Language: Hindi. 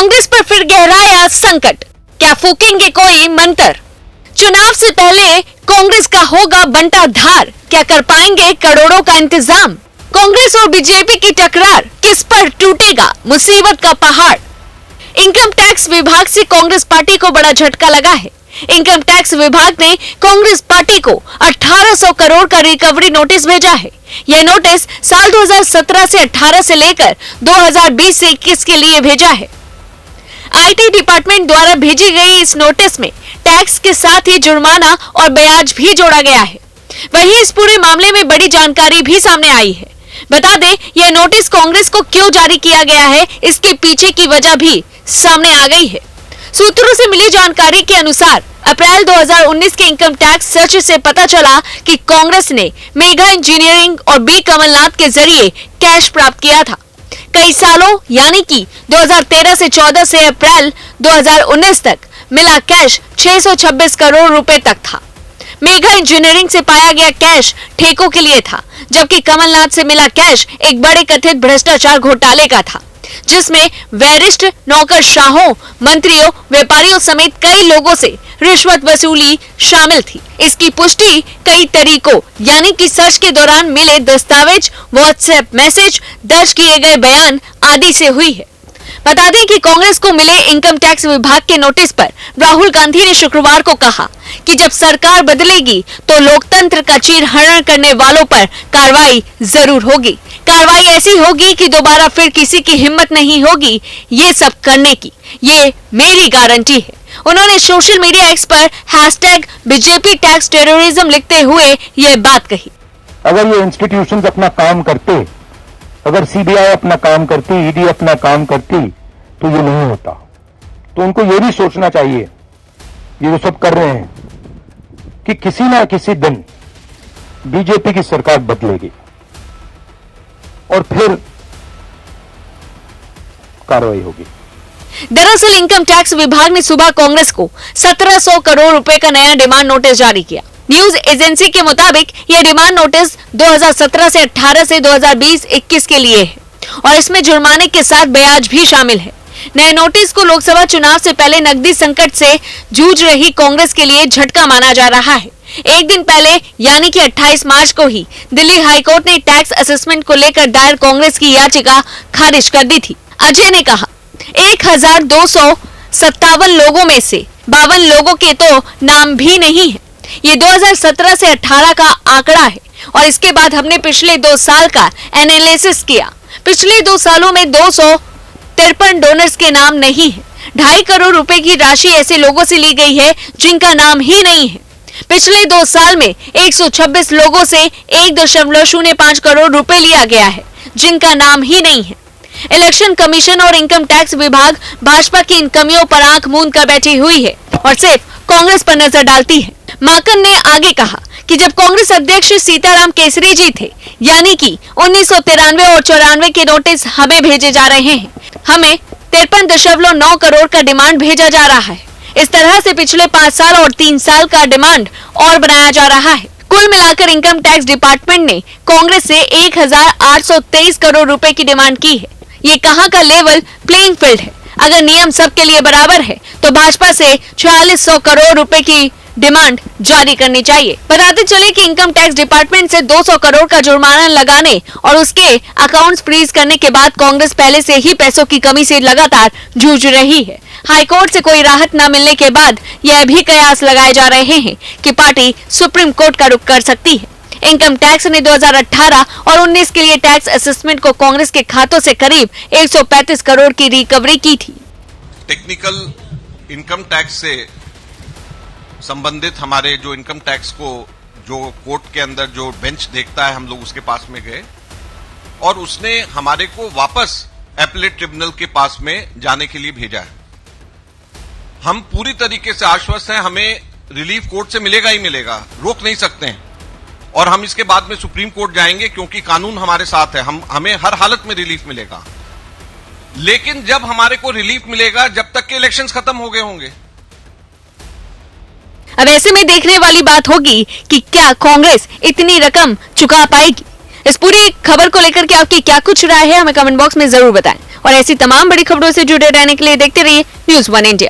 कांग्रेस पर फिर गहराया संकट, क्या फूकेंगे कोई मंत्र? चुनाव से पहले कांग्रेस का होगा बंटा धार, क्या कर पाएंगे करोड़ों का इंतजाम? कांग्रेस और बीजेपी की टकरार, किस पर टूटेगा मुसीबत का पहाड़? इनकम टैक्स विभाग से कांग्रेस पार्टी को बड़ा झटका लगा है। इनकम टैक्स विभाग ने कांग्रेस पार्टी को 1800 करोड़ का रिकवरी नोटिस भेजा है। यह नोटिस साल 2017 से 18 से लेकर 2020 से 21 के लिए भेजा है। आईटी डिपार्टमेंट द्वारा भेजी गई इस नोटिस में टैक्स के साथ ही जुर्माना और ब्याज भी जोड़ा गया है। वहीं इस पूरे मामले में बड़ी जानकारी भी सामने आई है। बता दें, यह नोटिस कांग्रेस को क्यों जारी किया गया है, इसके पीछे की वजह भी सामने आ गई है। सूत्रों से मिली जानकारी के अनुसार अप्रैल 2019 के इनकम टैक्स सर्च से पता चला कि कांग्रेस ने मेगा इंजीनियरिंग और बी कमलनाथ के जरिए कैश प्राप्त किया था। कई सालों यानी कि 2013 से 14 से अप्रैल 2019 तक मिला कैश 626 करोड़ रुपए तक था। मेगा इंजीनियरिंग से पाया गया कैश ठेकों के लिए था, जबकि कमलनाथ से मिला कैश एक बड़े कथित भ्रष्टाचार घोटाले का था, जिसमें वरिष्ठ नौकरशाहों, मंत्रियों, व्यापारियों समेत कई लोगों से रिश्वत वसूली शामिल थी। इसकी पुष्टि कई तरीकों यानी कि सर्च के दौरान मिले दस्तावेज, व्हाट्सएप मैसेज, दर्ज किए गए बयान आदि से हुई है। बता दें कि कांग्रेस को मिले इनकम टैक्स विभाग के नोटिस पर राहुल गांधी ने शुक्रवार को कहा कि जब सरकार बदलेगी तो लोकतंत्र का चीरहरण करने वालों पर कार्रवाई जरूर होगी। कार्रवाई ऐसी होगी कि दोबारा फिर किसी की हिम्मत नहीं होगी ये सब करने की, ये मेरी गारंटी है। उन्होंने सोशल मीडिया एक्स पर #BJP टैक्स टेररिज्म लिखते हुए ये बात कही। अगर ये इंस्टीट्यूशंस अपना काम करते, अगर सीबीआई अपना काम करती, ईडी अपना काम करती, तो ये नहीं होता। तो उनको ये भी सोचना चाहिए, ये जो सब कर रहे हैं, कि किसी ना किसी दिन बीजेपी की सरकार बदलेगी और फिर कार्रवाई होगी। दरअसल इनकम टैक्स विभाग ने सुबह कांग्रेस को 1700 करोड़ रुपए का नया डिमांड नोटिस जारी किया। न्यूज एजेंसी के मुताबिक यह डिमांड नोटिस 2017 से 18 से 2020-21 के लिए है और इसमें जुर्माने के साथ ब्याज भी शामिल है। नए नोटिस को लोकसभा चुनाव से पहले नकदी संकट से जूझ रही कांग्रेस के लिए झटका माना जा रहा है। एक दिन पहले यानी कि 28 मार्च को ही दिल्ली हाईकोर्ट ने टैक्स असेसमेंट को लेकर दायर कांग्रेस की याचिका खारिज कर दी थी। अजय ने कहा, 1257 लोगों में से 52 लोगों के तो नाम भी नहीं है। ये 2017 से 18 का आंकड़ा है और इसके बाद हमने पिछले 2 साल का एनालिसिस किया। पिछले 2 सालों में 253 डोनर्स के नाम नहीं है। 2.5 करोड़ रुपए की राशि ऐसे लोगों से ली गई है जिनका नाम ही नहीं है। पिछले 2 साल में 126 लोगों से 1.05 करोड़ रुपए लिया गया है जिनका नाम ही नहीं है। इलेक्शन कमीशन और इनकम टैक्स विभाग भाजपा की इन कमियों पर आंख मूंद कर बैठी हुई है और सिर्फ कांग्रेस पर नजर डालती है। माकन ने आगे कहा कि जब कांग्रेस अध्यक्ष सीताराम केसरी जी थे, यानी कि 1993 और 94 के नोटिस हमें भेजे जा रहे हैं। हमें 53.9 करोड़ का डिमांड भेजा जा रहा है। इस तरह से पिछले 5 साल और 3 साल का डिमांड और बनाया जा रहा है। कुल मिलाकर इनकम टैक्स डिपार्टमेंट ने कांग्रेस से 1823 करोड़ रुपए की डिमांड की है। ये कहां का लेवल प्लेइंग फील्ड है। अगर नियम सबके लिए बराबर है तो भाजपा से 4600 करोड़ रुपए की डिमांड जारी करनी चाहिए। बताते चले कि इनकम टैक्स डिपार्टमेंट से 200 करोड़ का जुर्माना लगाने और उसके अकाउंट्स फ्रीज करने के बाद कांग्रेस पहले से ही पैसों की कमी से लगातार जूझ रही है। हाईकोर्ट से कोई राहत न मिलने के बाद यह भी कयास लगाए जा रहे हैं कि पार्टी सुप्रीम कोर्ट का रुख कर सकती है। इनकम टैक्स ने 2018 और 19 के लिए टैक्स असेसमेंट को कांग्रेस के खातों से करीब 135 करोड़ की रिकवरी की थी। टेक्निकल इनकम टैक्स से संबंधित हमारे जो इनकम टैक्स को जो कोर्ट के अंदर जो बेंच देखता है, हम लोग उसके पास में गए और उसने हमारे को वापस एपेलेट ट्रिब्यूनल के पास में जाने के लिए भेजा है। हम पूरी तरीके से आश्वस्त हैं, हमें रिलीफ कोर्ट से मिलेगा ही मिलेगा, रोक नहीं सकते हैं और हम इसके बाद में सुप्रीम कोर्ट जाएंगे क्योंकि कानून हमारे साथ है। हमें हर हालत में रिलीफ मिलेगा, लेकिन जब हमारे को रिलीफ मिलेगा जब तक के इलेक्शंस खत्म हो गए होंगे। अब ऐसे में देखने वाली बात होगी कि क्या कांग्रेस इतनी रकम चुका पाएगी। इस पूरी खबर को लेकर के आपकी क्या कुछ राय है, हमें कमेंट बॉक्स में जरूर बताएं और ऐसी तमाम बड़ी खबरों से जुड़े रहने के लिए देखते रहिए न्यूज़ 1 इंडिया।